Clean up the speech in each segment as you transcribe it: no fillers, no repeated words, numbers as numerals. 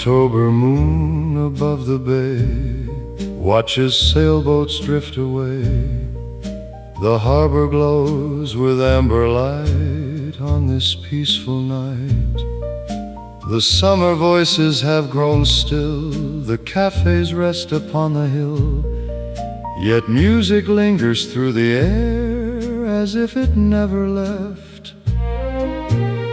October moon above the bay watches sailboats drift away. The harbor glows with amber light on this peaceful night. The summer voices have grown still, the cafes rest upon the hill, yet music lingers through the air as if it never left.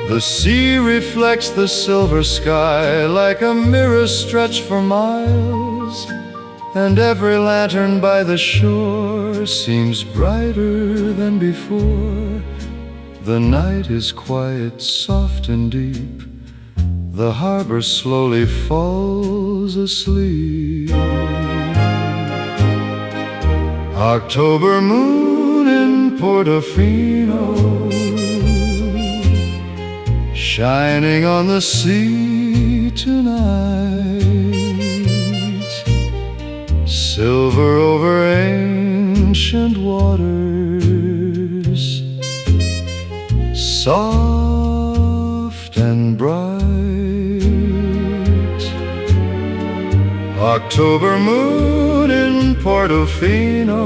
The sea reflects the silver sky like a mirror stretched for miles, and every lantern by the shore seems brighter than before. The night is quiet, soft and deep. The harbor slowly falls asleep. October moon in Portofino, shining on the sea tonight. Silver over ancient waters, soft and bright. October moon in Portofino,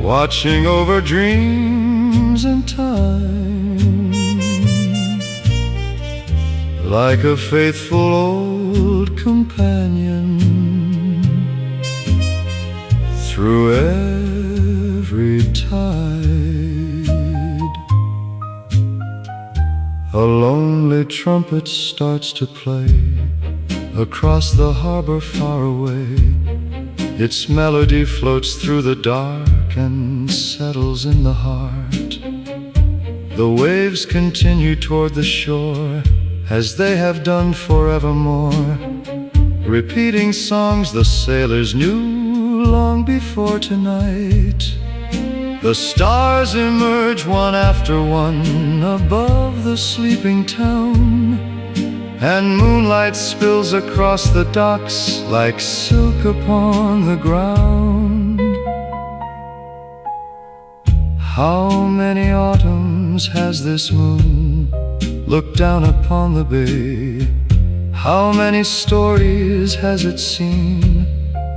watching over dreams and time, like a faithful old companion through every tide. A lonely trumpet starts to play across the harbor far away. Its melody floats through the dark and settles in the heart. The waves continue toward the shore as they have done forevermore, repeating songs the sailors knew long before tonight. The stars emerge one after one above the sleeping town, and moonlight spills across the docks like silk upon the ground. How many autumns has this moon looked down upon the bay? How many stories has it seen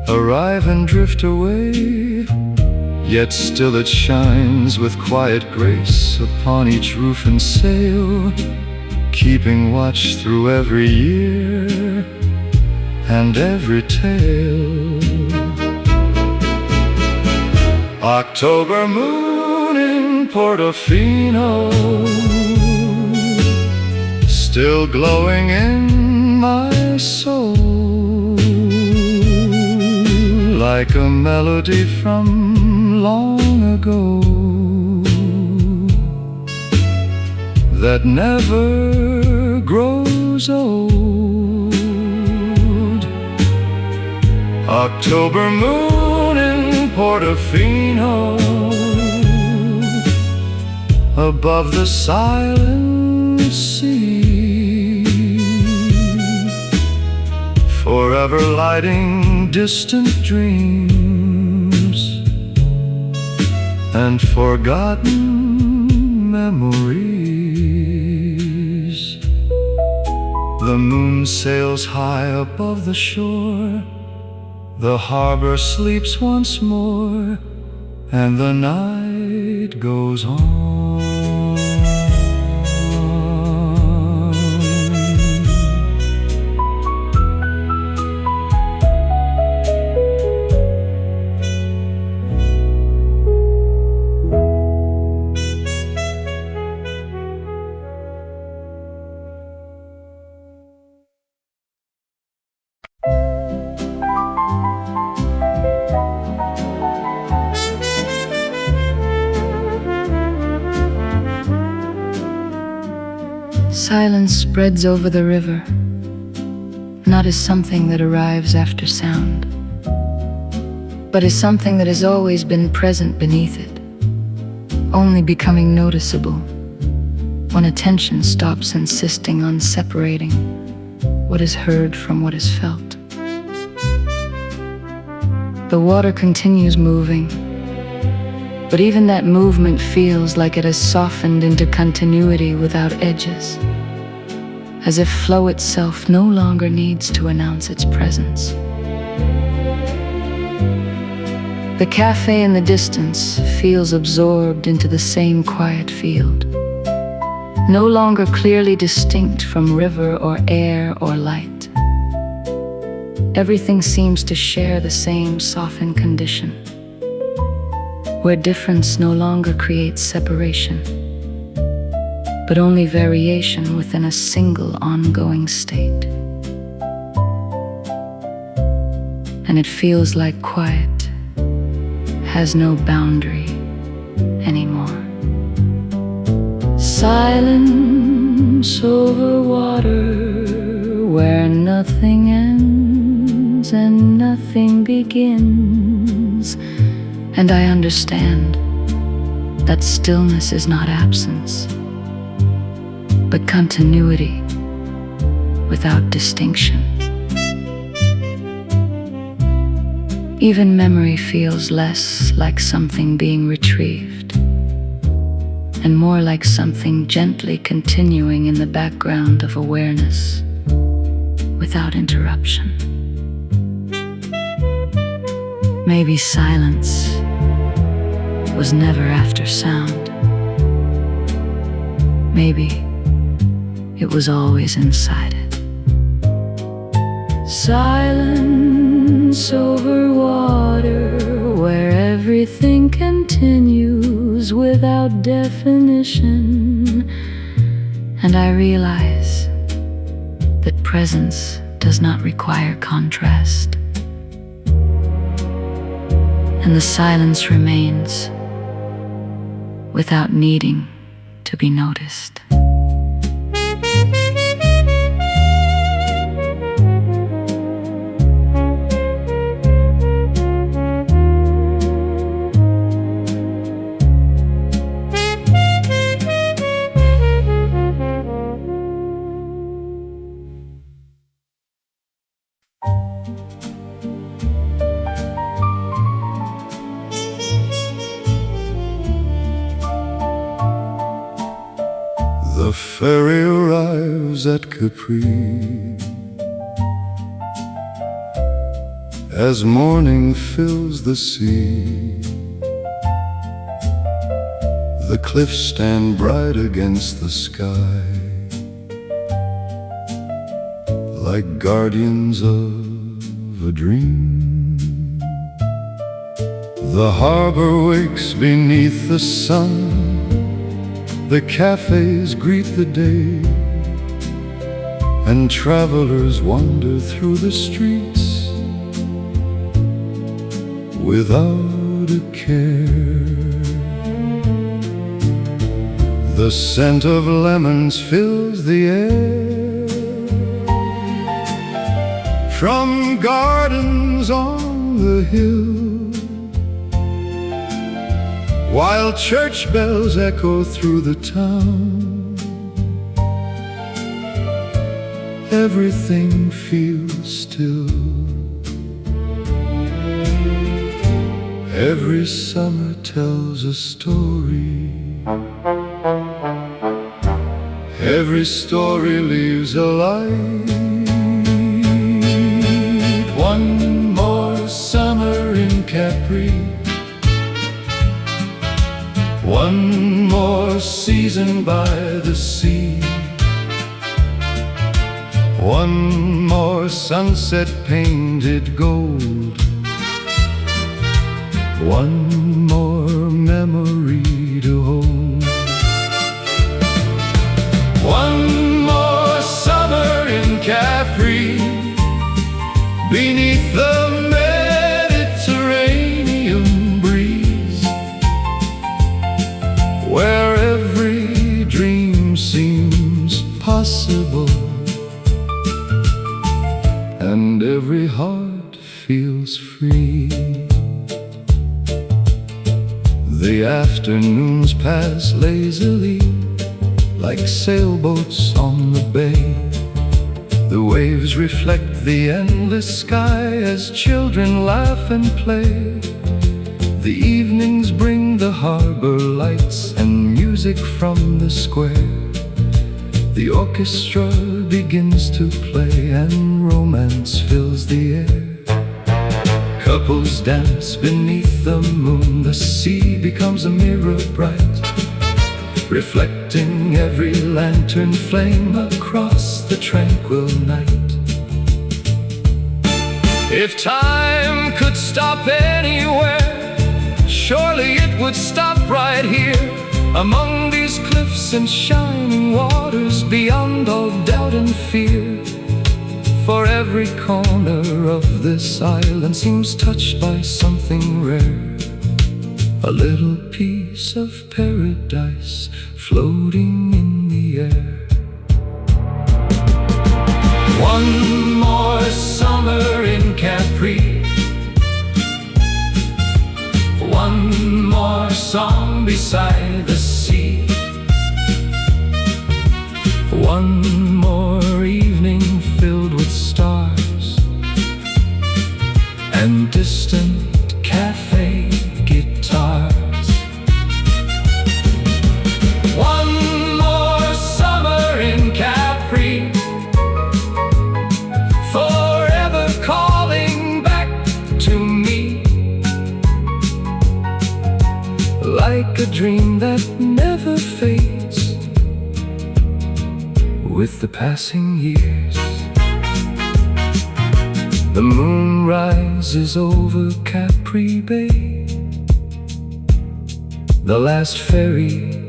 arrive and drift away? Yet still it shines with quiet grace upon each roof and sail, keeping watch through every year and every tale. October moon in Portofino, still glowing in my soul, like a melody from long ago that never grows old. October moon in Portofino, above the silent sea, forever lighting distant dreams and forgotten memories. The moon sails high above the shore, the harbor sleeps once more, and the night goes on. Silence spreads over the river, not as something that arrives after sound, but as something that has always been present beneath it, only becoming noticeable when attention stops insisting on separating what is heard from what is felt. The water continues moving, but even that movement feels like it has softened into continuity without edges, as if flow itself no longer needs to announce its presence. The cafe in the distance feels absorbed into the same quiet field, no longer clearly distinct from river or air or light. Everything seems to share the same softened condition, where difference no longer creates separation, but only variation within a single ongoing state. And it feels like quiet has no boundary anymore. Silence over water, where nothing ends and nothing begins. And I understand that stillness is not absence, but continuity without distinction. Even memory feels less like something being retrieved, and more like something gently continuing in the background of awareness without interruption. Maybe silence was never after sound. Maybe it was always inside it. Silence over water, where everything continues without definition. And I realize that presence does not require contrast, and the silence remains without needing to be noticed. The ferry arrives at Capri as morning fills the sea. The cliffs stand bright against the sky, like guardians of a dream. The harbor wakes beneath the sun. The cafes greet the day, and travelers wander through the streets without a care. The scent of lemons fills the air from gardens on the hill, while church bells echo through the town. Everything feels still. Every summer tells a story. Every story leaves a light. One more summer in Capri, one more season by the sea, one more sunset painted gold, one more memory to hold. One more summer in Capri, beneath the Mediterranean breeze, where every dream seems possible, and every heart feels free. The afternoons pass lazily, like sailboats on the bay. The waves reflect the endless sky as children laugh and play. The evenings bring the harbor lights and music from the square. The orchestra begins to play and romance fills the air. Couples dance beneath the moon, the sea becomes a mirror bright, reflecting every lantern flame across the tranquil night. If time could stop anywhere, surely it would stop right here, among these cliffs and shining waters, beyond all doubt and fear. For every corner of this island seems touched by something rare, a little piece of paradise floating in the air. One more summer in Capri, one more song beside the sea, one more evening filled with stars and distant cafe guitars. One more summer in Capri, forever calling back to me, like a dream that never fades with the passing years. The moon rises over Capri Bay, the last ferry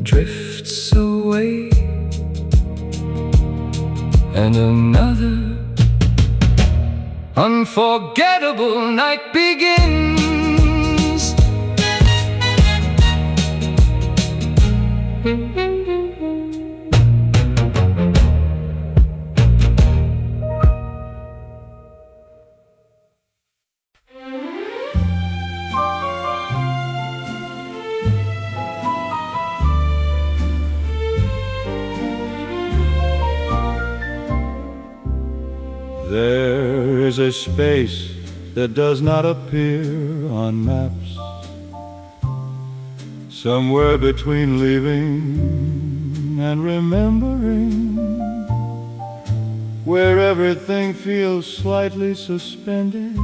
drifts away, and another unforgettable night begins. There is a space that does not appear on maps, somewhere between leaving and remembering, where everything feels slightly suspended,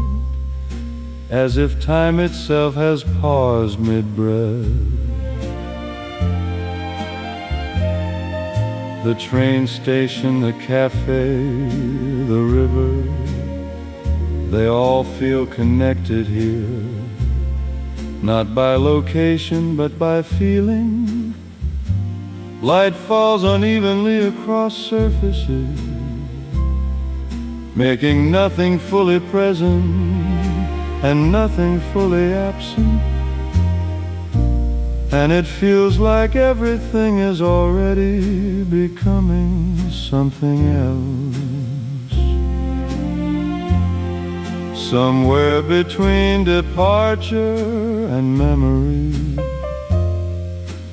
as if time itself has paused mid-breath. The train station, the cafe, the river, they all feel connected here, not by location but by feeling. Light falls unevenly across surfaces, making nothing fully present and nothing fully absent. And it feels like everything is already becoming something else. Somewhere between departure and memory,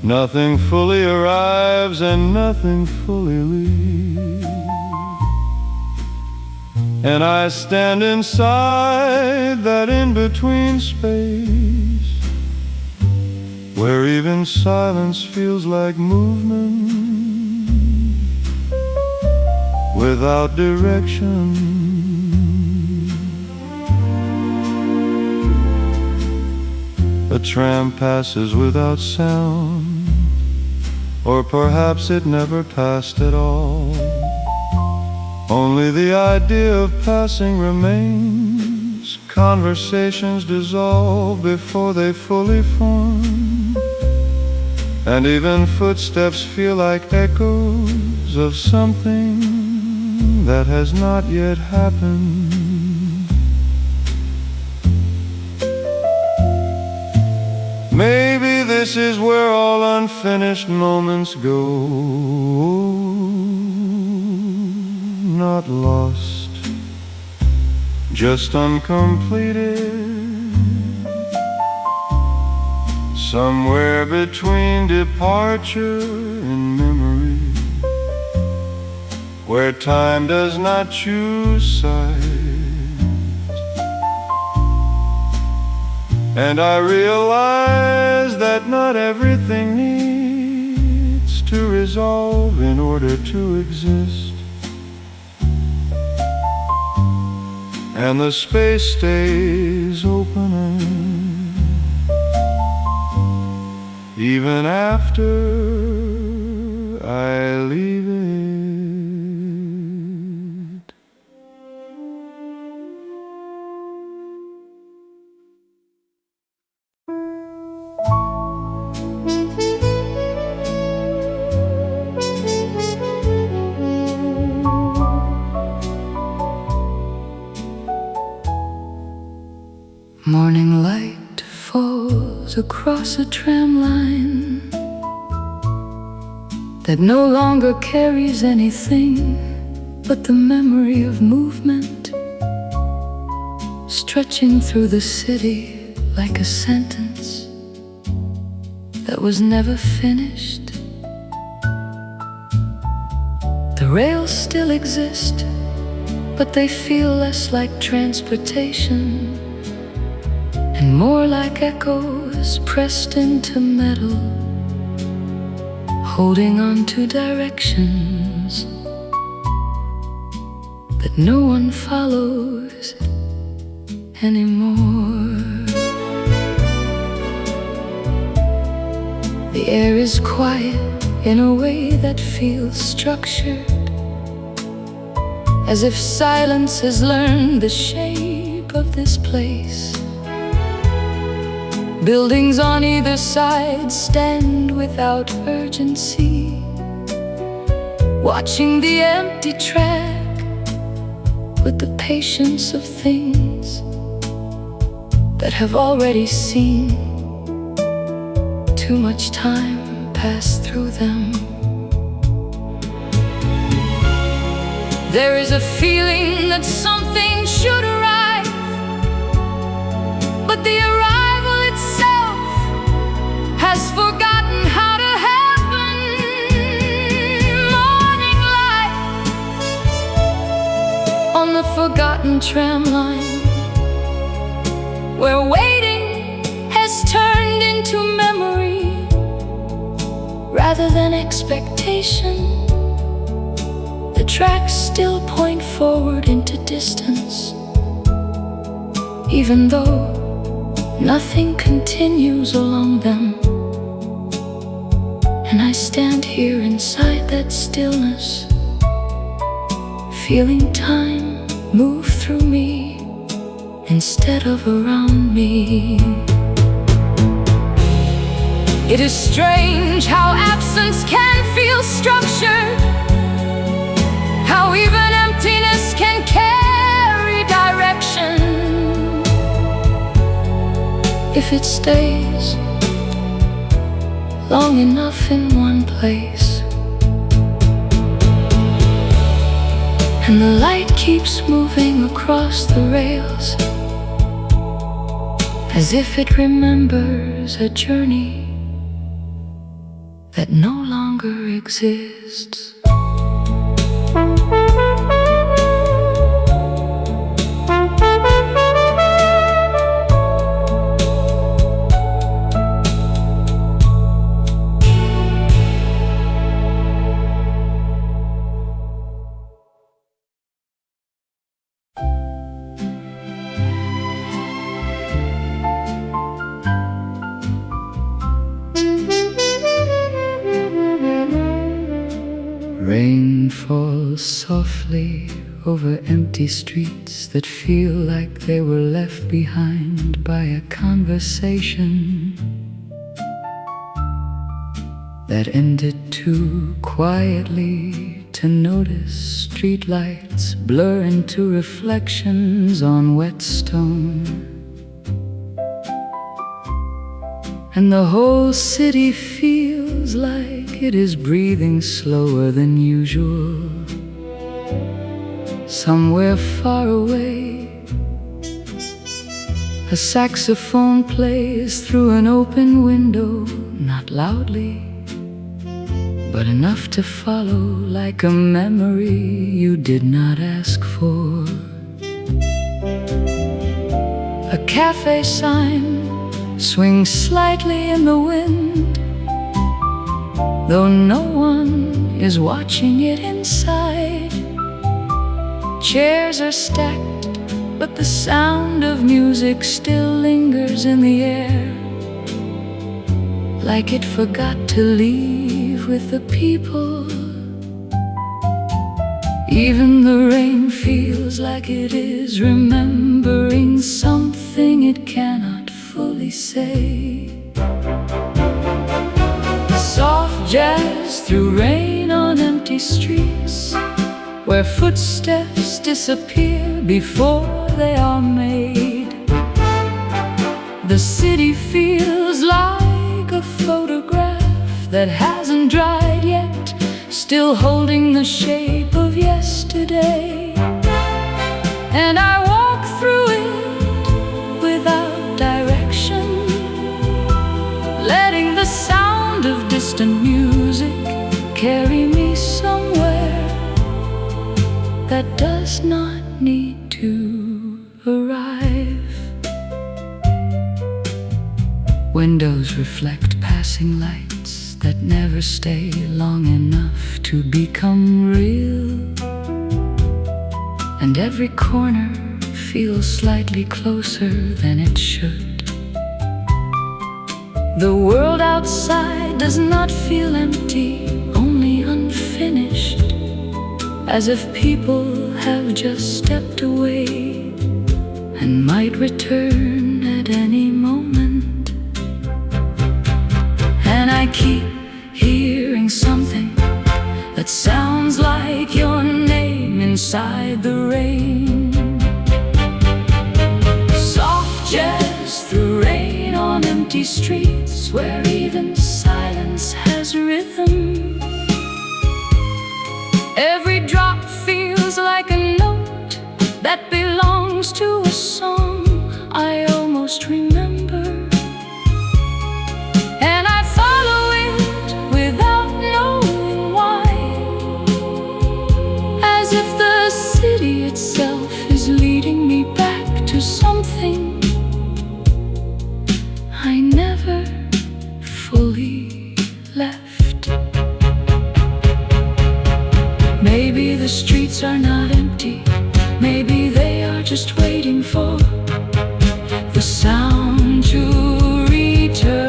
nothing fully arrives and nothing fully leaves. And I stand inside that in-between space, where even silence feels like movement without direction. A tram passes without sound, or perhaps it never passed at all. Only the idea of passing remains. Conversations dissolve before they fully form, and even footsteps feel like echoes of something that has not yet happened. Maybe this is where all unfinished moments go, not lost, just uncompleted. Somewhere between departure and memory, where time does not choose sides. And I realize that not everything needs to resolve in order to exist. and the space stays opening even after I leave it. Morning light falls across a tram line that no longer carries anything but the memory of movement, stretching through the city like a sentence that was never finished. The rails still exist, but they feel less like transportation and more like echoes pressed into metal, holding on to directions that no one follows anymore. The air is quiet in a way that feels structured, as if silence has learned the shape of this place. Buildings on either side stand without urgency, watching the empty track with the patience of things that have already seen too much time pass through them. There is a feeling that something should arrive, but the arrival itself has forgotten how to happen. Morning light on the forgotten tram line, where waiting has turned into memory rather than expectation. The tracks still point forward into distance, even though nothing continues along them. And I stand here inside that stillness, feeling time move through me instead of around me. It is strange how absence can feel structured, how even emptiness can carry direction if it stays long enough in one place. And the light keeps moving across the rails, as if it remembers a journey that no longer exists. Rain falls softly over empty streets that feel like they were left behind by a conversation that ended too quietly to notice. Streetlights blur into reflections on wet stone, and the whole city feels like it is breathing slower than usual. Somewhere far away, a saxophone plays through an open window, not loudly, but enough to follow like a memory you did not ask for. A cafe sign swings slightly in the wind, though no one is watching it inside. Chairs are stacked but the sound of music still lingers in the air, like it forgot to leave with the people. Even the rain feels like it is remembering something it cannot fully say. Soft jazz through rain on empty streets, where footsteps disappear before they are made. The city feels like a photograph that hasn't dried yet, still holding the shape of yesterday. And I walk through it without direction, letting the sound of distant music carry me somewhere that does not need to arrive. Windows reflect passing lights that never stay long enough to become real, and every corner feels slightly closer than it should. The world outside does not feel empty, only unfinished, as if people have just stepped away and might return at any moment. And I keep hearing something that sounds like your name inside the rain. Soft jazz through rain on empty streets, where even silence has rhythm. Every drop feels like a note that belongs to a song I almost remember, and I follow it without knowing why, as if the city itself is leading me back to something I never fully left. Maybe the streets are not empty, maybe they are just waiting for the sound to return.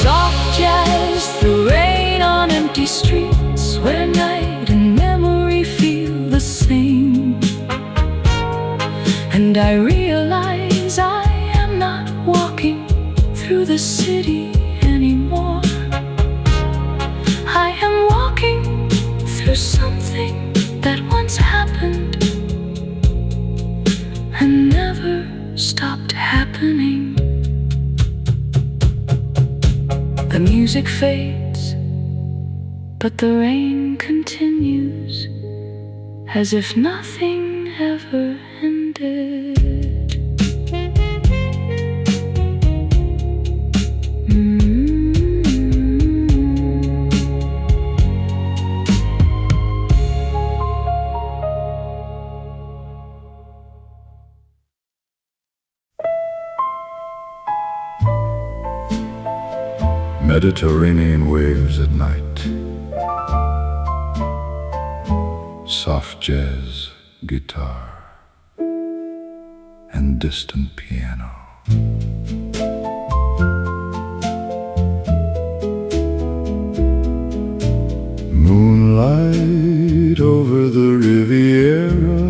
Soft jazz through rain on empty streets, where night and memory feel the same. And I realize I am not walking through the city anymore. I am walking through something that once happened and never stopped happening. The music fades, but the rain continues, as if nothing ever ended. Mediterranean waves at night, soft jazz, guitar, and distant piano. Moonlight over the Riviera,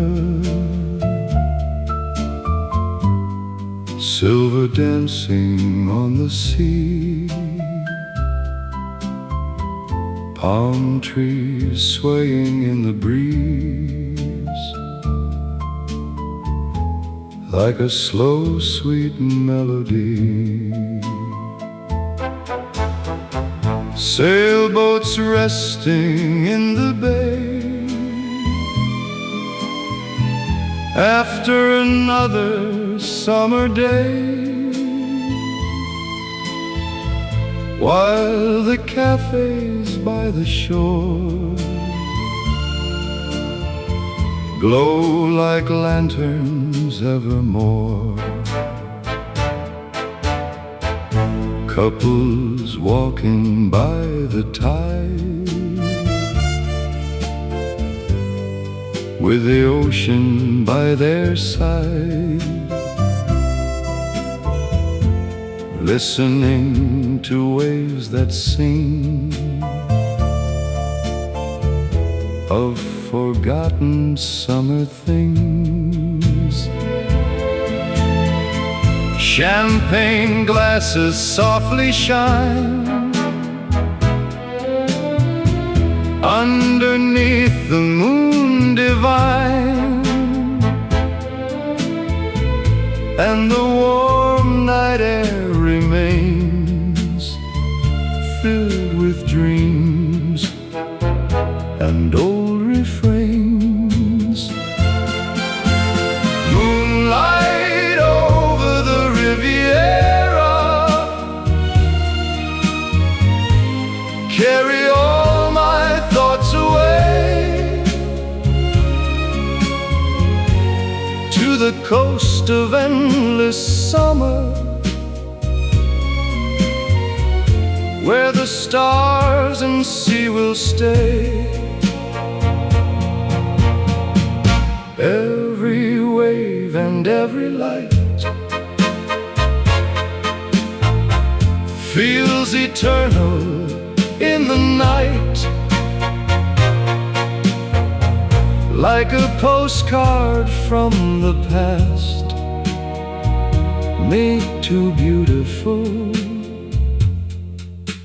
silver dancing on the sea, palm trees swaying in the breeze, like a slow, sweet melody. Sailboats resting in the bay after another summer day, while the cafes by the shore glow like lanterns evermore. Couples walking by the tide, with the ocean by their side, listening to waves that sing of forgotten summer things. Champagne glasses softly shine underneath the moon divine, and the warm night air remains filled with dreams and old refrains. Moonlight over the Riviera, carry all my thoughts away to the coast of endless summer, where the stars and sea will stay. Every wave and every light feels eternal in the night, like a postcard from the past, made too beautiful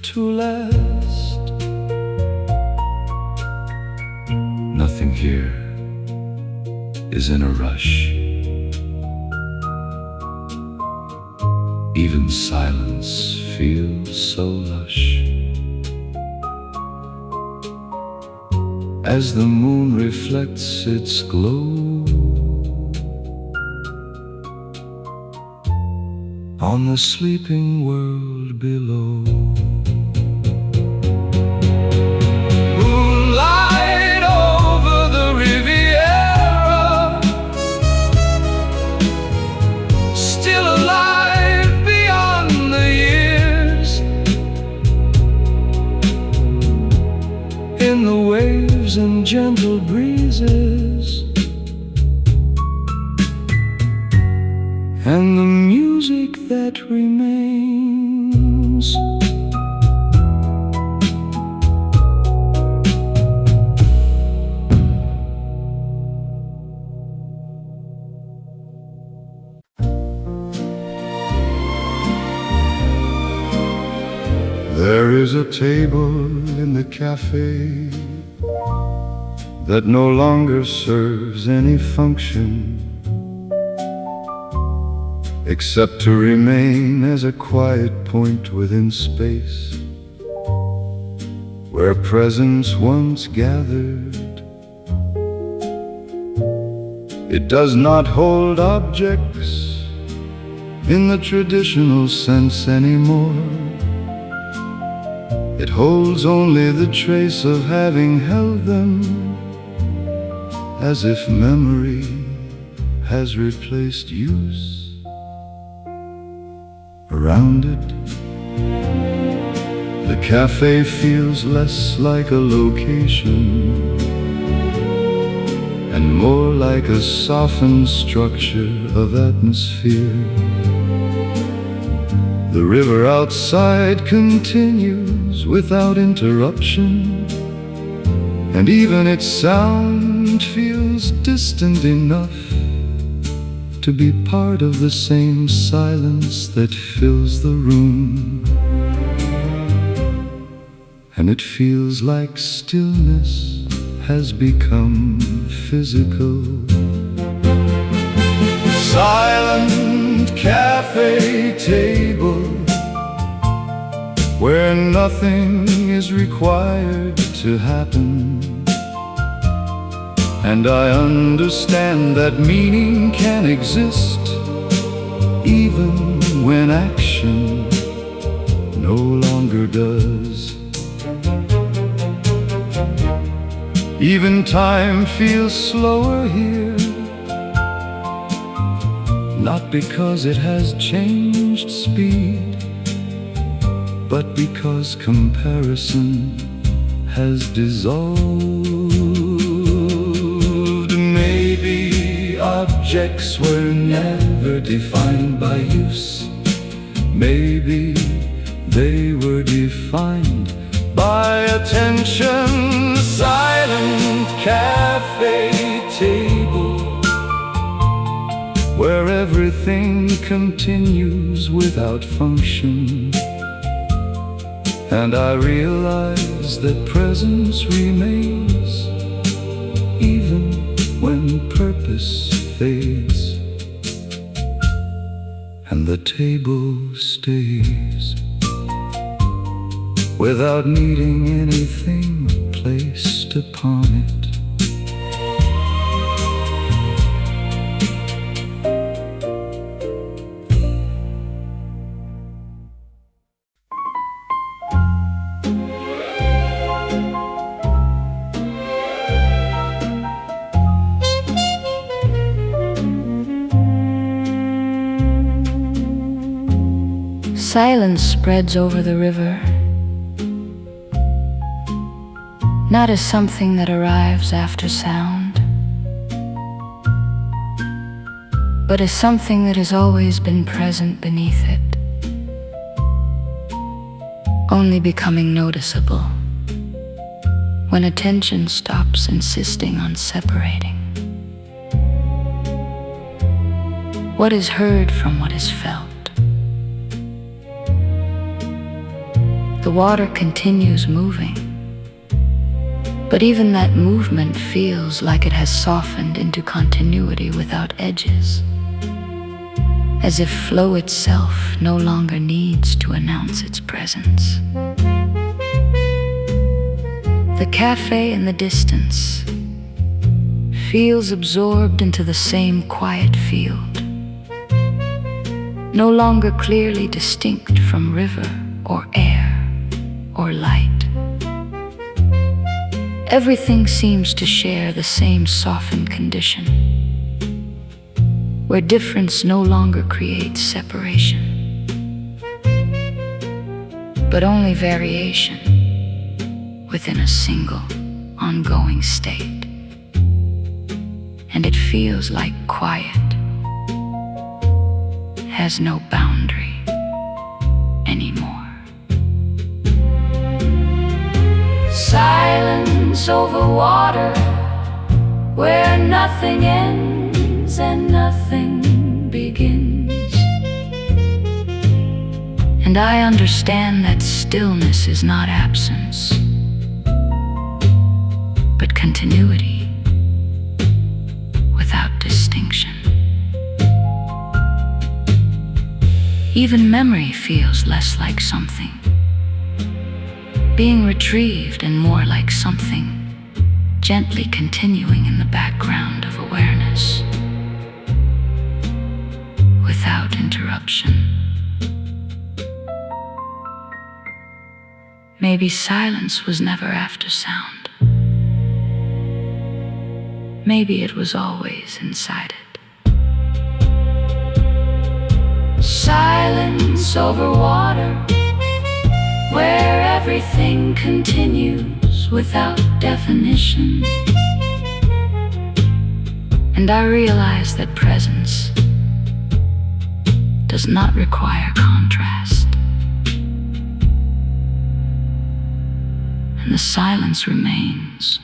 to last. Nothing here is in a rush. Even silence feels so lush, as the moon reflects its glow on the sleeping world below. Moonlight over the Riviera, still alive beyond the years, in the waves and gentle breezes, and the music that remains. There is a table in the cafe that no longer serves any function, except to remain as a quiet point within space, where presence once gathered. It does not hold objects in the traditional sense anymore. It holds only the trace of having held them, as if memory has replaced use. Around it, the cafe feels less like a location and more like a softened structure of atmosphere. The river outside continues without interruption, and even its sound feels distant enough to be part of the same silence that fills the room. And it feels like stillness has become physical. Silent cafe table, where nothing is required to happen. And I understand that meaning can exist even when action no longer does. Even time feels slower here, not because it has changed speed, but because comparison has dissolved. objects were never defined by use. Maybe they were defined by attention. Silent cafe table, where everything continues without function. And I realize that presence remains even when purpose fades, and the table stays without needing anything placed upon it. Silence spreads over the river, not as something that arrives after sound, but as something that has always been present beneath it, only becoming noticeable when attention stops insisting on separating what is heard from what is felt. The water continues moving, but even that movement feels like it has softened into continuity without edges, as if flow itself no longer needs to announce its presence. The cafe in the distance feels absorbed into the same quiet field, no longer clearly distinct from river or air or light. Everything seems to share the same softened condition, where difference no longer creates separation, but only variation within a single ongoing state. And it feels like quiet has no boundary anymore. Silence over water, where nothing ends and nothing begins. And I understand that stillness is not absence, but continuity without distinction. Even memory feels less like something being retrieved and more like something gently continuing in the background of awareness without interruption. Maybe silence was never after sound. Maybe it was always inside it. Silence over water, where everything continues without definition. And I realize that presence does not require contrast, and the silence remains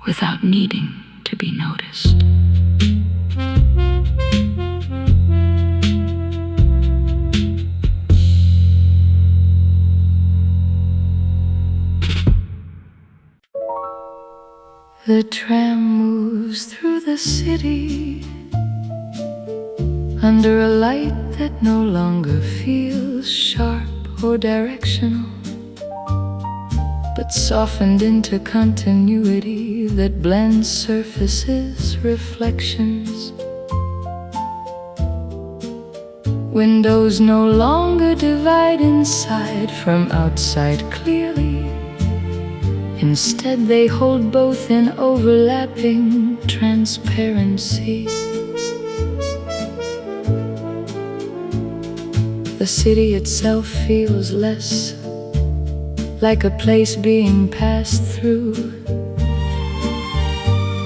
without needing to be noticed. The tram moves through the city under a light that no longer feels sharp or directional, but softened into continuity that blends surfaces, reflections. Windows no longer divide inside from outside clearly. Instead, they hold both in overlapping transparency. The city itself feels less like a place being passed through,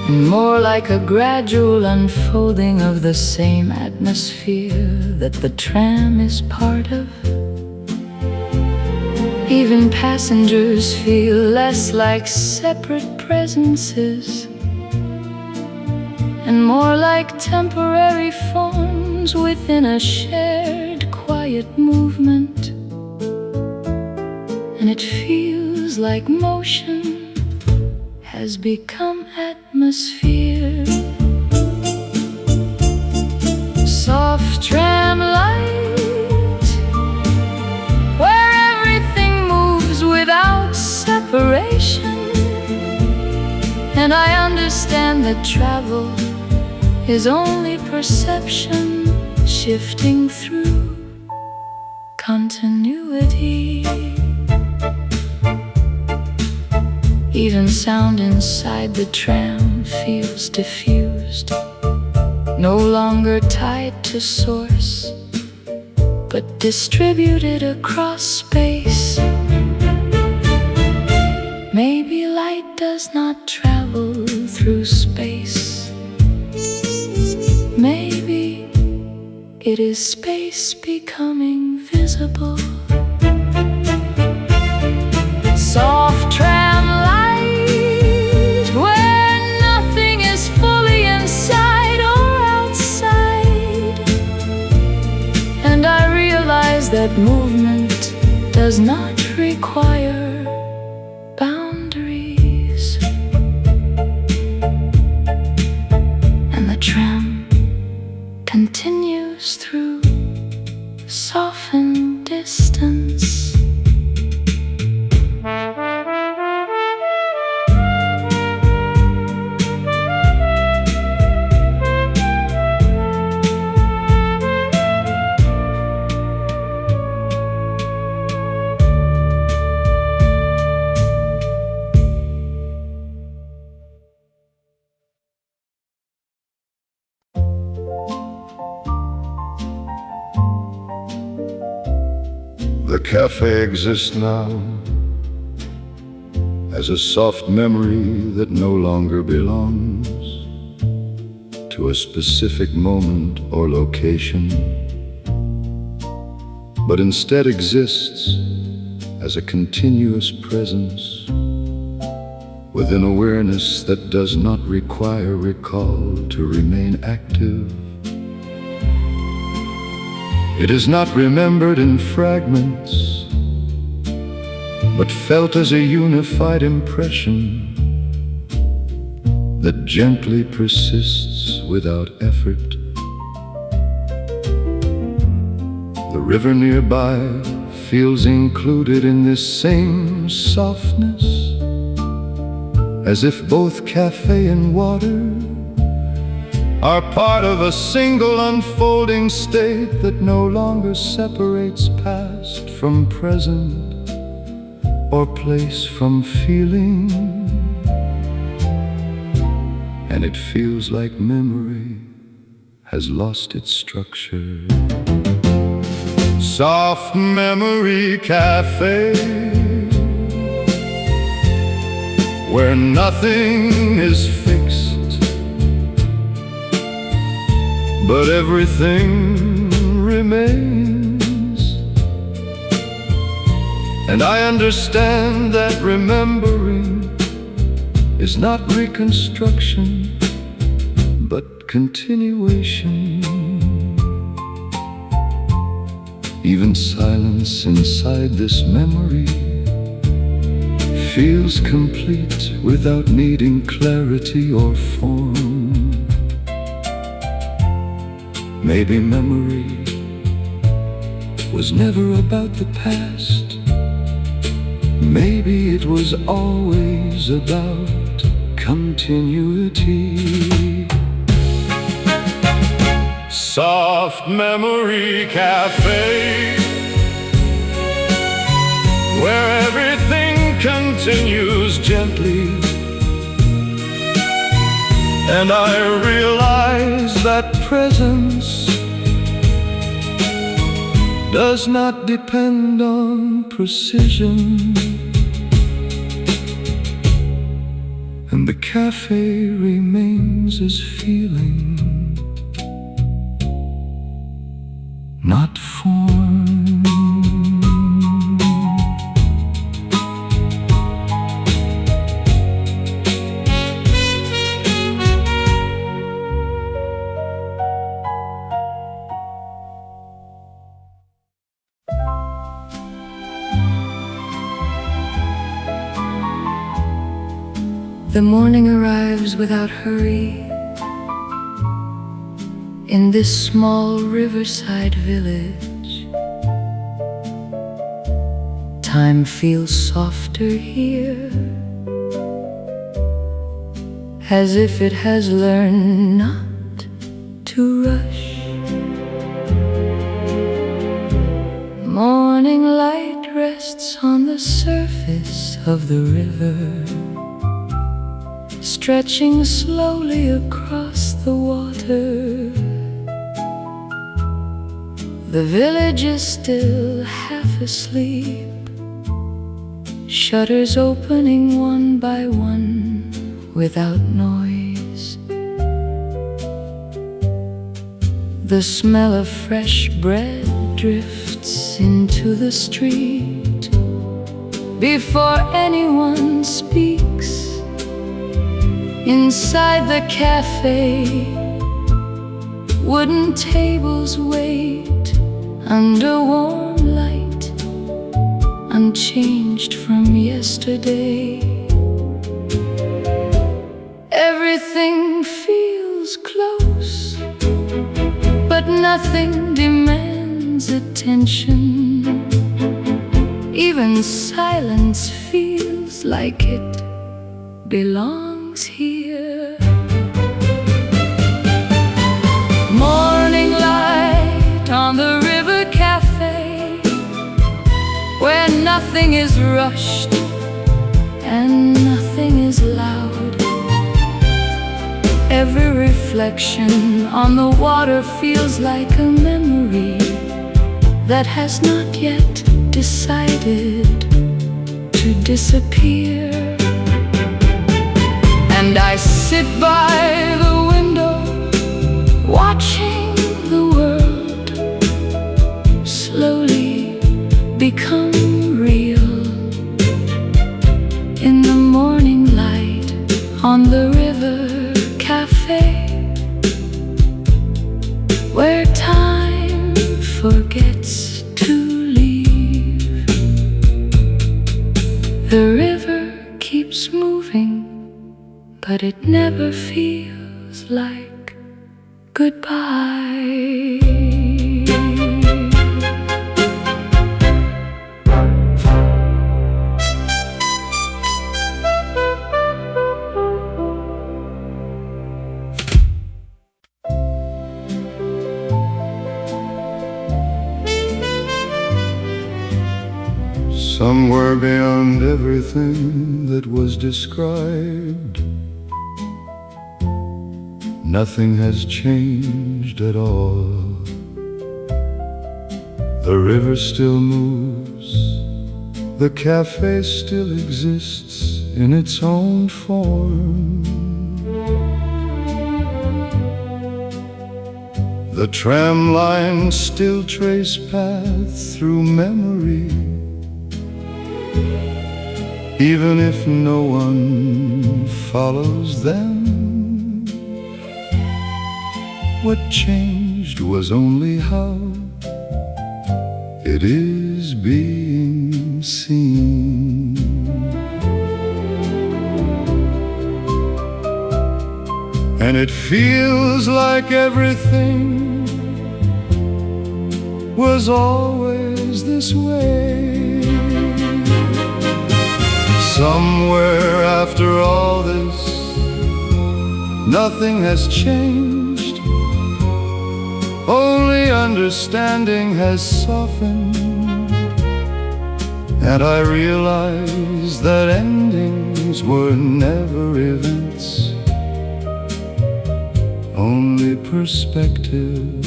and more like a gradual unfolding of the same atmosphere that the tram is part of. Even passengers feel less like separate presences and more like temporary forms within a shared quiet movement. And it feels like motion has become atmosphere. Soft tram light, where everything moves without separation. And I understand that travel is only perception shifting through continuity. Even sound inside the tram feels diffused, no longer tied to source, but distributed across space. Maybe light does not travel through space. Maybe it is space becoming visible. Soft tram light, where nothing is fully inside or outside. And I realize that movement does not require boundaries. And the tram continues through softened distance. The cafe exists now as a soft memory that no longer belongs to a specific moment or location, but instead exists as a continuous presence with an awareness that does not require recall to remain active. It is not remembered in fragments, but felt as a unified impression that gently persists without effort. The river nearby feels included in this same softness, as if both cafe and water are part of a single unfolding state that no longer separates past from present or place from feeling. And it feels like memory has lost its structure. Soft memory cafe, where nothing is fixed, but everything remains. And I understand that remembering is not reconstruction, but continuation. Even silence inside this memory feels complete without needing clarity or form. Maybe memory was never about the past. Maybe it was always about continuity. Soft memory cafe, where everything continues gently. And I realize that presence does not depend on precision. and the cafe remains as feeling, not form. The morning arrives without hurry in this small riverside village. Time feels softer here, as if it has learned not to rush. Morning light rests on the surface of the river, stretching slowly across the water. The village is still half asleep, shutters opening one by one without noise. The smell of fresh bread drifts into the street before anyone speaks. Inside the cafe, wooden tables wait under warm light, unchanged from yesterday. Everything feels close, but nothing demands attention. Even silence feels like it belongs here. Morning light on the river cafe, where nothing is rushed and nothing is loud. Every reflection on the water feels like a memory that has not yet decided to disappear. And I sit by the window, watching the world slowly become real. In the morning light on the river cafe, where time forgets to leave, the river keeps moving, but it never feels like goodbye. Somewhere beyond everything that was described, nothing has changed at all. The river still moves, the cafe still exists in its own form. The tram lines still trace paths through memory, even if no one follows them. What changed was only how it is being seen. And it feels like everything was always this way. Somewhere after all this, nothing has changed, only understanding has softened. And I realize that endings were never events, only perspectives.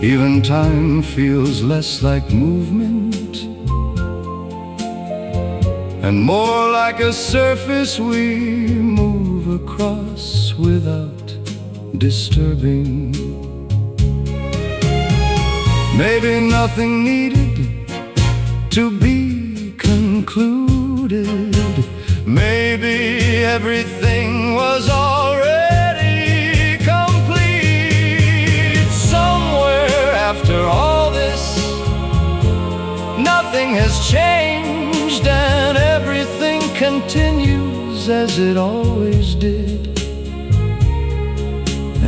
Even time feels less like movement and more like a surface we move across without disturbing. Maybe nothing needed to be concluded. Maybe everything was already complete. Somewhere after all this, nothing has changed, and everything continues as it always did.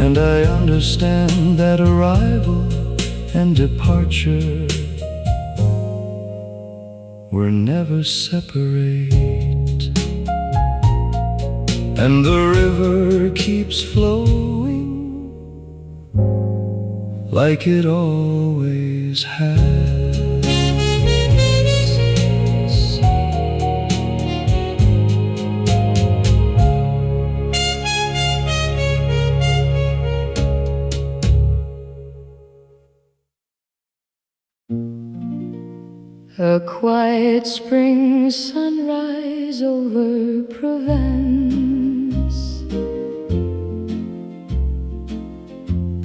And I understand that arrival and departure were never separate, and the river keeps flowing like it always has. A quiet spring sunrise over Provence.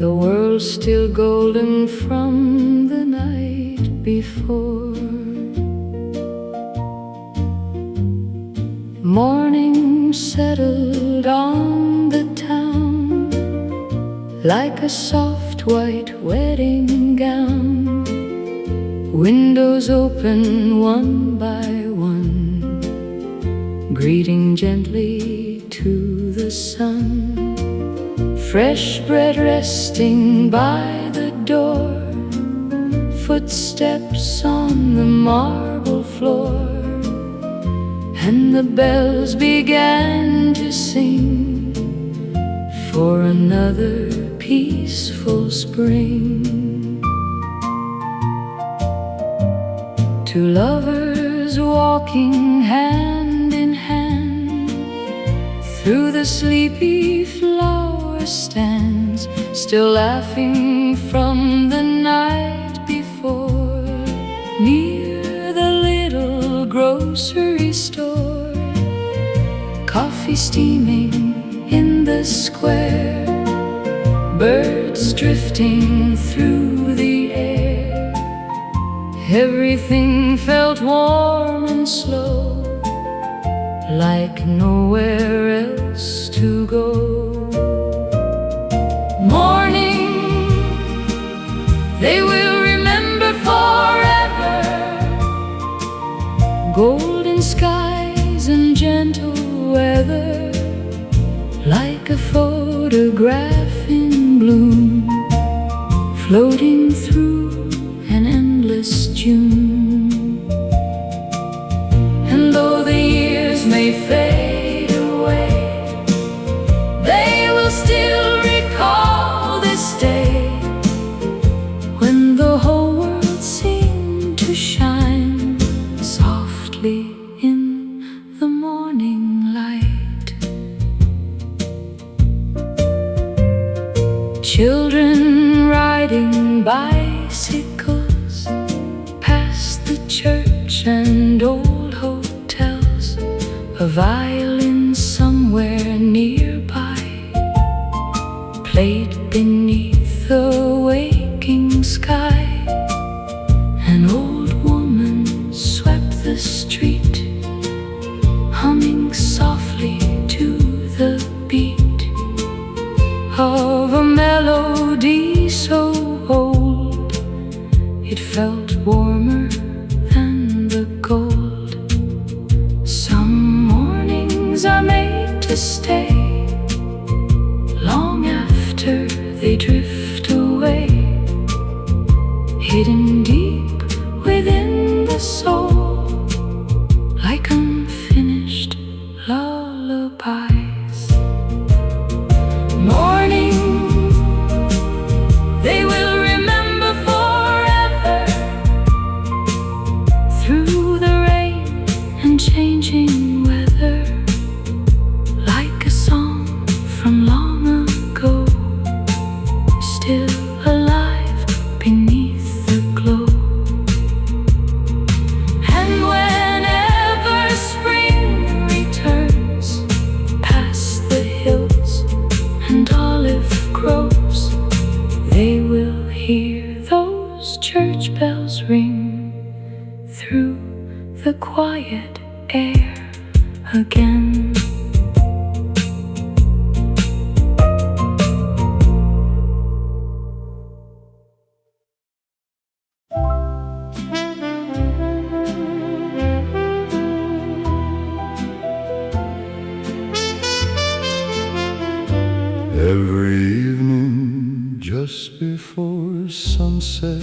The world still golden from the night before. Morning settled on the town like a soft white wedding gown. Windows open one by one, greeting gently to the sun. Fresh bread resting by the door, footsteps on the marble floor, and the bells began to sing for another peaceful spring. Two lovers walking hand in hand through the sleepy flower stands, still laughing from the night before. Near the little grocery store, coffee steaming in the square, birds drifting through the air. Everything felt warm and slow, like nowhere else to go. Morning, they will remember forever. Golden skies and gentle weather, like a photograph in bloom, floating through an endless June. And though the years may fade away, they will still recall this day, when the whole world seemed to shine softly in the morning light. Children riding bicycles past the church and old hotels, a violin somewhere nearby played beneath the waking sky. An old woman swept the street, humming softly to the beat of a melody so old it felt warmer than the gold. Some mornings are made to stay long after they drift away, hidden deep within the soul, like unfinished again. Every evening just before sunset,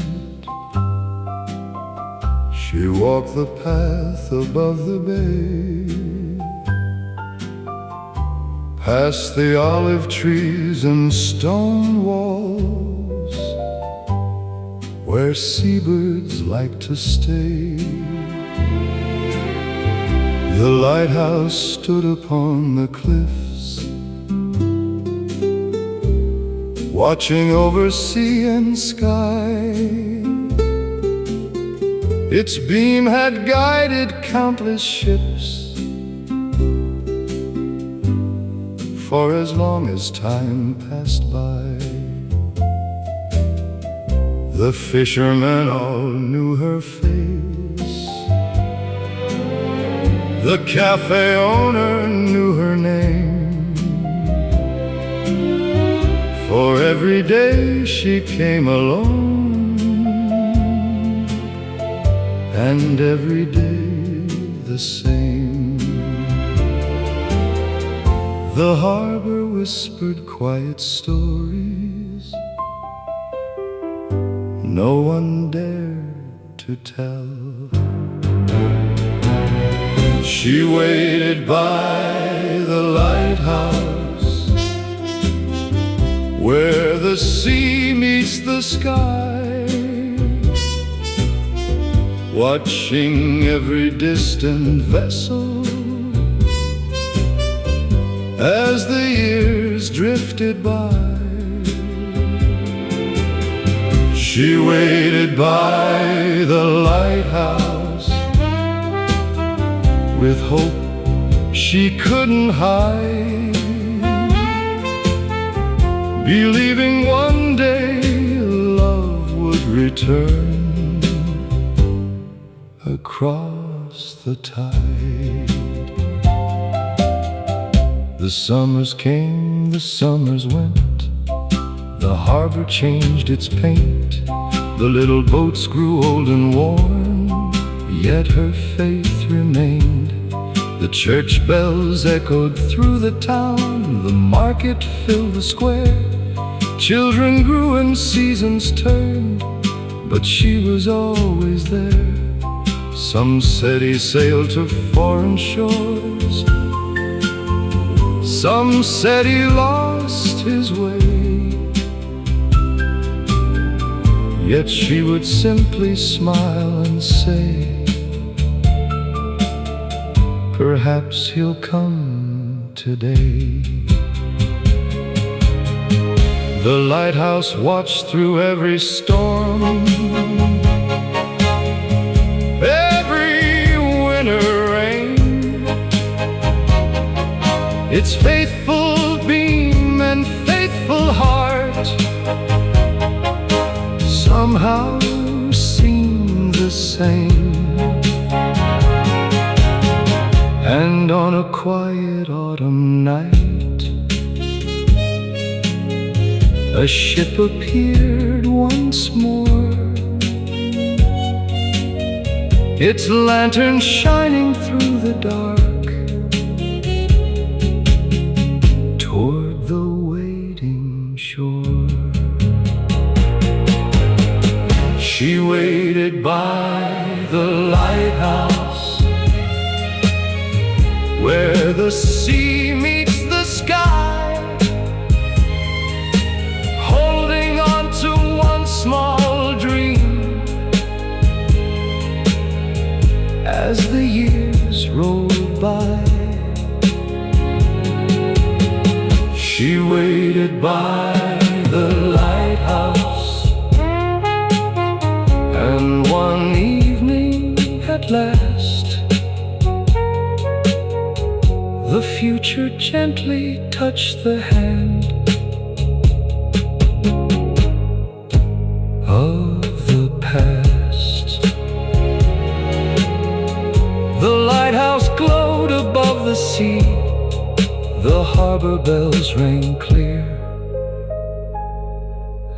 she walked the path above the bay, past the olive trees and stone walls, where seabirds like to stay. The lighthouse stood upon the cliffs, watching over sea and sky. Its beam had guided countless ships for as long as time passed by. The fishermen all knew her face, the cafe owner knew her name, for every day she came alone, and every day the same. The harbor whispered quiet stories no one dared to tell. She waited by the lighthouse, where the sea meets the sky, watching every distant vessel as the years drifted by. She waited by the lighthouse with hope she couldn't hide, believing one day love would return across the tide. The summers came, the summers went, the harbor changed its paint, the little boats grew old and worn, yet her faith remained. The church bells echoed through the town, the market filled the square, children grew and seasons turned, but she was always there. Some said he sailed to foreign shores, some said he lost his way, yet she would simply smile and say, perhaps he'll come today. The lighthouse watched through every storm, every winter rain. Its faithful beam and faithful heart somehow seem the same. And on a quiet autumn night, a ship appeared once more, its lantern shining through the dark toward the waiting shore. She waited by the lighthouse, where the sea meets the sky, holding on to one small dream as the years rolled by. She waited by the lighthouse, and one evening at last, the future gently touched the hand of the past. The lighthouse glowed above the sea, the harbor bells rang clear,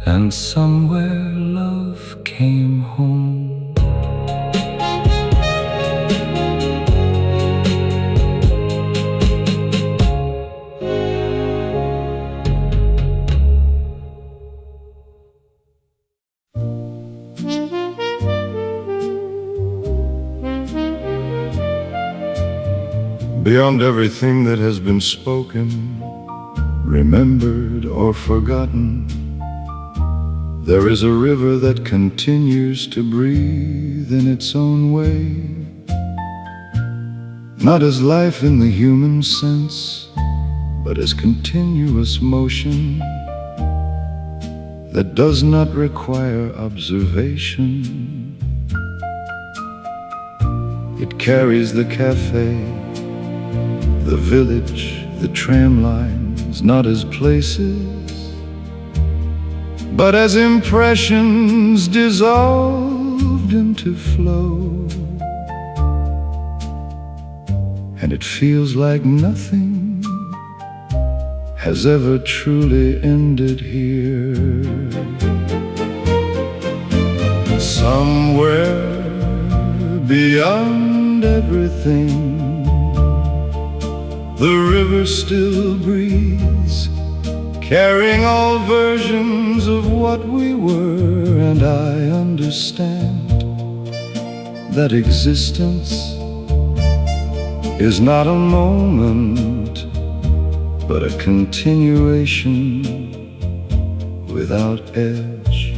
and somewhere love came home. Beyond everything that has been spoken, remembered or forgotten, there is a river that continues to breathe in its own way. Not as life in the human sense, but as continuous motion that does not require observation. It carries the cafe, the village, the tram lines, not as places, but as impressions dissolved into flow. And it feels like nothing has ever truly ended here. Somewhere beyond everything, the river still breathes, carrying all versions of what we were. And I understand that existence is not a moment, but a continuation without edge.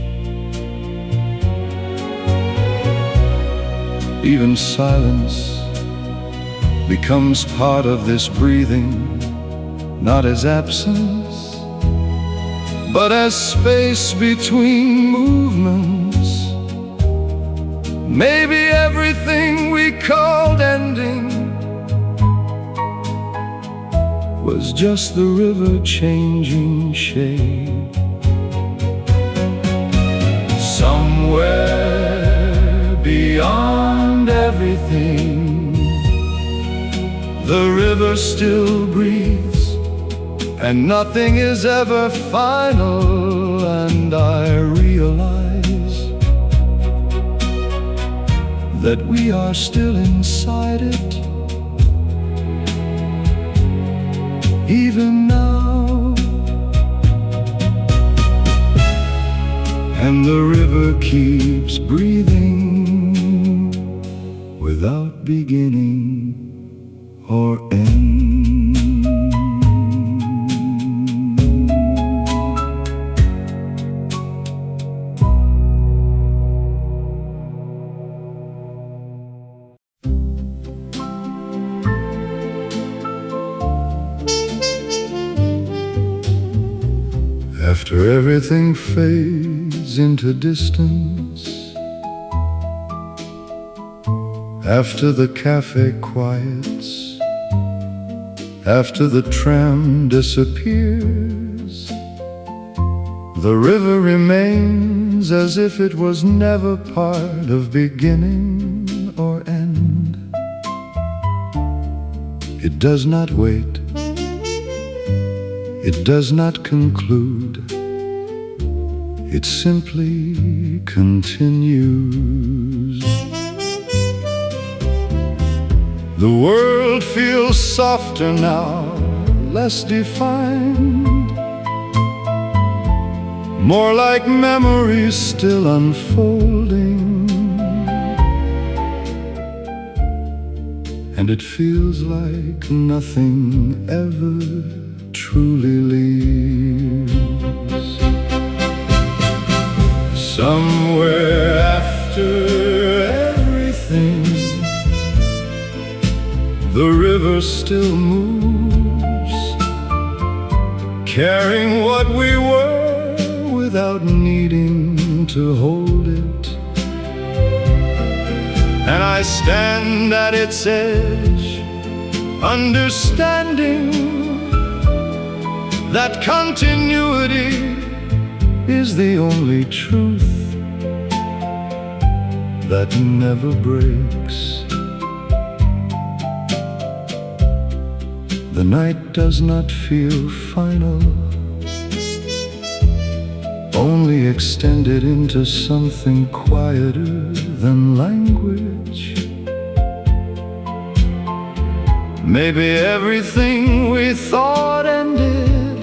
Even silence becomes part of this breathing, not as absence, but as space between movements. Maybe everything we called ending was just the river changing shape. Somewhere beyond everything, the river still breathes, and nothing is ever final. And I realize that we are still inside it, even now. And the river keeps breathing without beginning or end. After everything fades into distance, after the cafe quiets, after the tram disappears, the river remains as if it was never part of beginning or end. It does not wait, it does not conclude, it simply continues. The world feels softer now, less defined, more like memories still unfolding. And it feels like nothing ever truly leaves. Somewhere after everything, the river still moves, carrying what we were without needing to hold it. And I stand at its edge, understanding that continuity is the only truth that never breaks. The night does not feel final, only extended into something quieter than language. Maybe everything we thought ended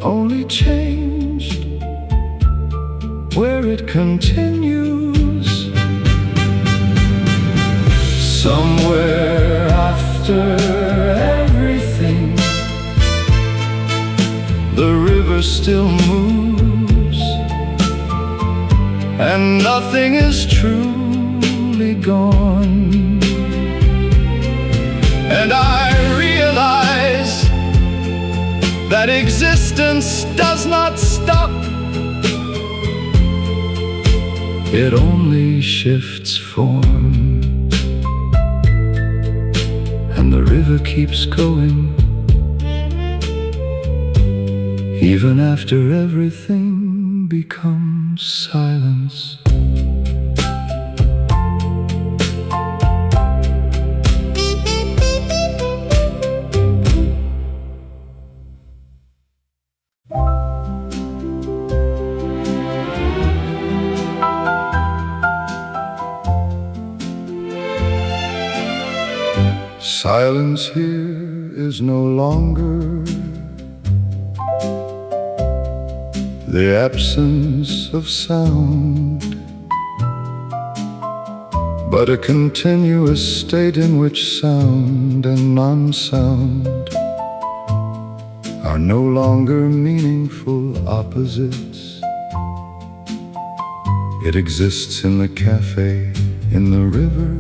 only changed where it continues. Somewhere after everything, the river still moves, and nothing is truly gone. And I realize that existence does not stop. It only shifts form, and the river keeps going, even after everything becomes silence. Silence here is no longer the absence of sound, but a continuous state in which sound and non-sound are no longer meaningful opposites. It exists in the cafe, in the river,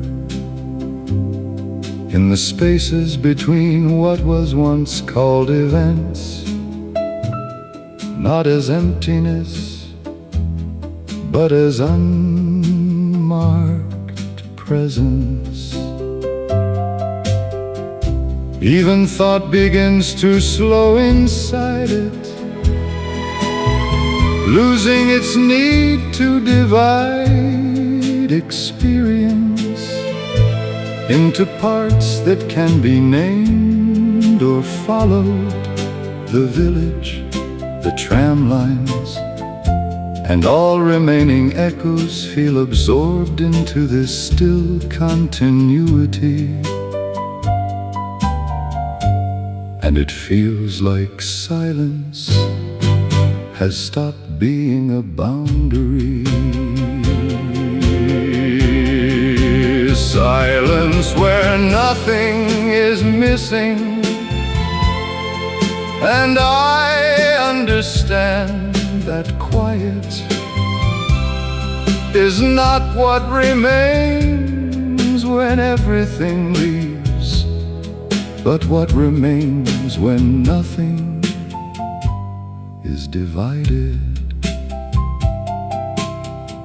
in the spaces between what was once called events, not as emptiness, but as unmarked presence. Even thought begins to slow inside it, losing its need to divide experience into parts that can be named or followed. The village, the tram lines, and all remaining echoes feel absorbed into this still continuity. And it feels like silence has stopped being a boundary. Silence where nothing is missing, and I understand that quiet is not what remains when everything leaves, but what remains when nothing is divided.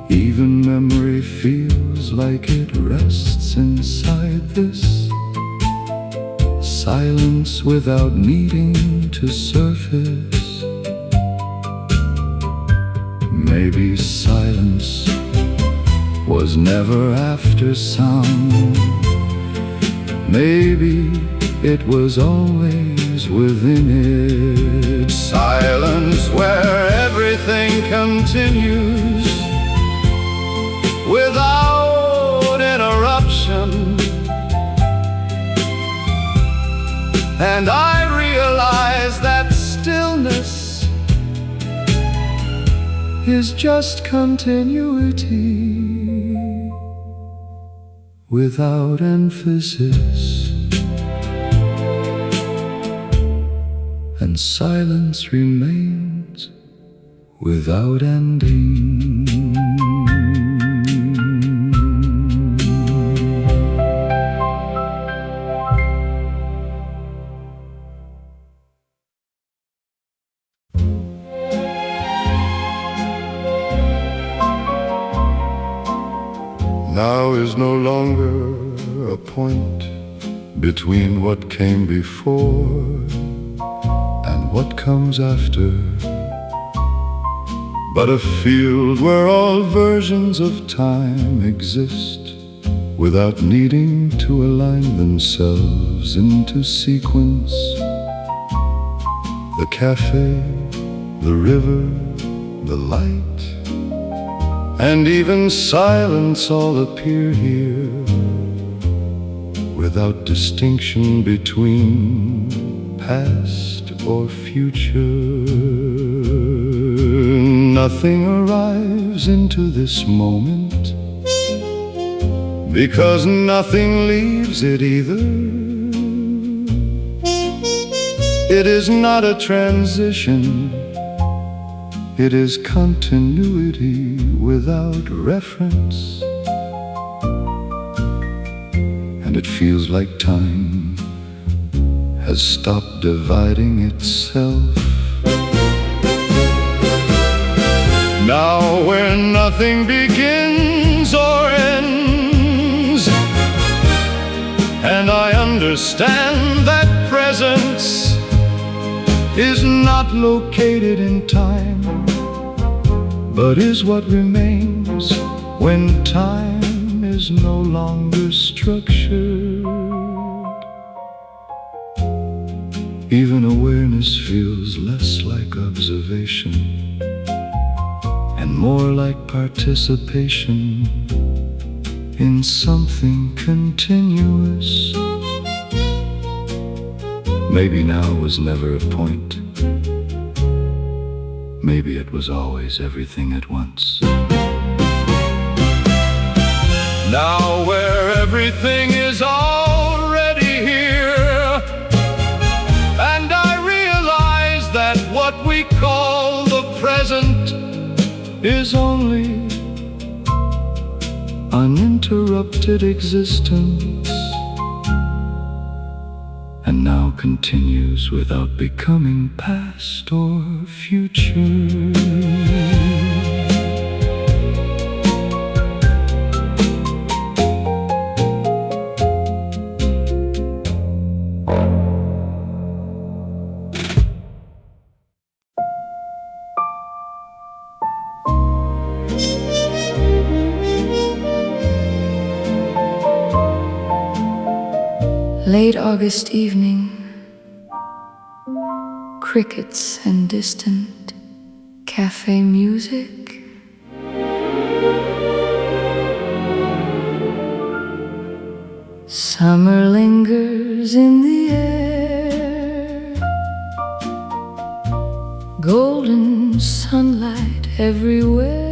Even memory feels like it rests inside this silence without needing to surface. Maybe silence was never after sound. Maybe it was always within it. Silence where everything continues without interruption. And I realize that stillness is just continuity without emphasis. And silence remains without ending. Now is no longer a point between what came before and what comes after, but a field where all versions of time exist without needing to align themselves into sequence. The cafe, the river, the light, and even silence all appear here, without distinction between past or future. Nothing arrives into this moment, because nothing leaves it either. It is not a transition, it is continuity without reference. And it feels like time has stopped dividing itself. Now where nothing begins or ends, and I understand that presence is not located in time, but is what remains when time is no longer structured. Even awareness feels less like observation and more like participation in something continuous. Maybe now was never a point. Maybe it was always everything at once. Now where everything is already here, and I realize that what we call the present is only uninterrupted existence, and now continues without becoming past or future. Late August evening, crickets and distant cafe music. Summer lingers in the air, golden sunlight everywhere.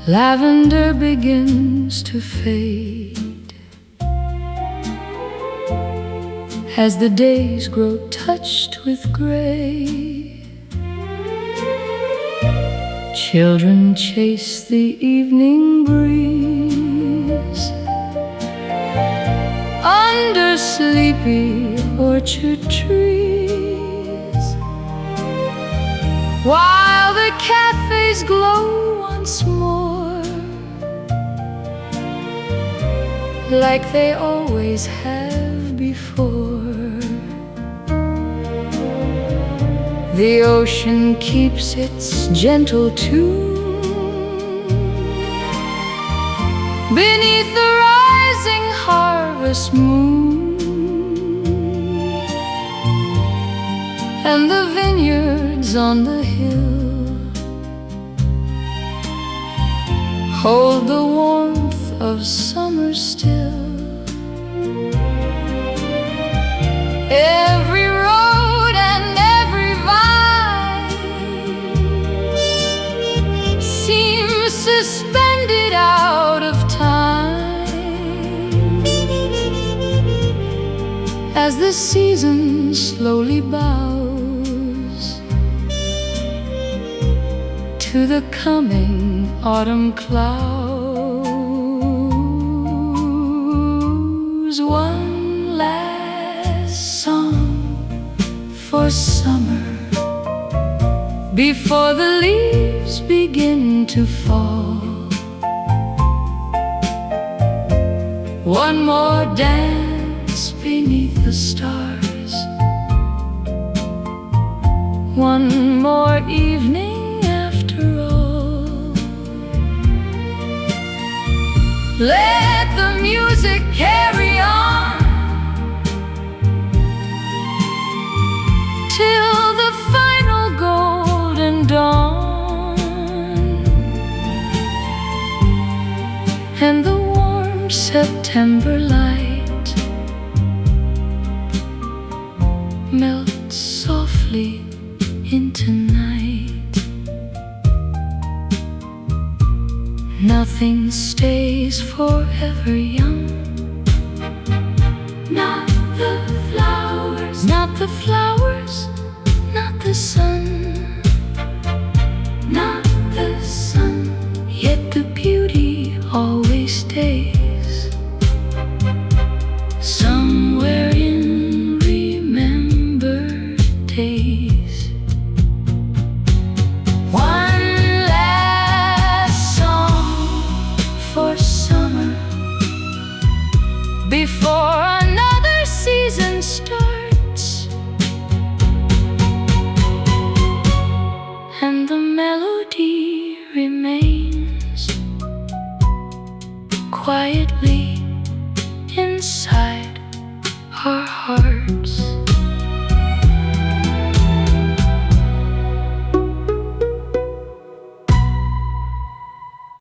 Lavender begins to fade as the days grow touched with gray. Children chase the evening breeze under sleepy orchard trees, while the cafes glow once more, like they always have before. The ocean keeps its gentle tune beneath the rising harvest moon, and the vineyards on the hill hold the warmth of summer still. Every road and every vine seems suspended out of time as the season slowly bows to the coming autumn clouds. One last song for summer before the leaves begin to fall. One more dance beneath the stars, one more evening after all. Let the music carry on till the final golden dawn, and the warm September light melts softly into night. Nothing stays forever young. Not the flowers, not the flowers, not the sun, not the sun. Yet the beauty always stays somewhere in remembered days. One last song for summer before another season starts, and the melody remains quietly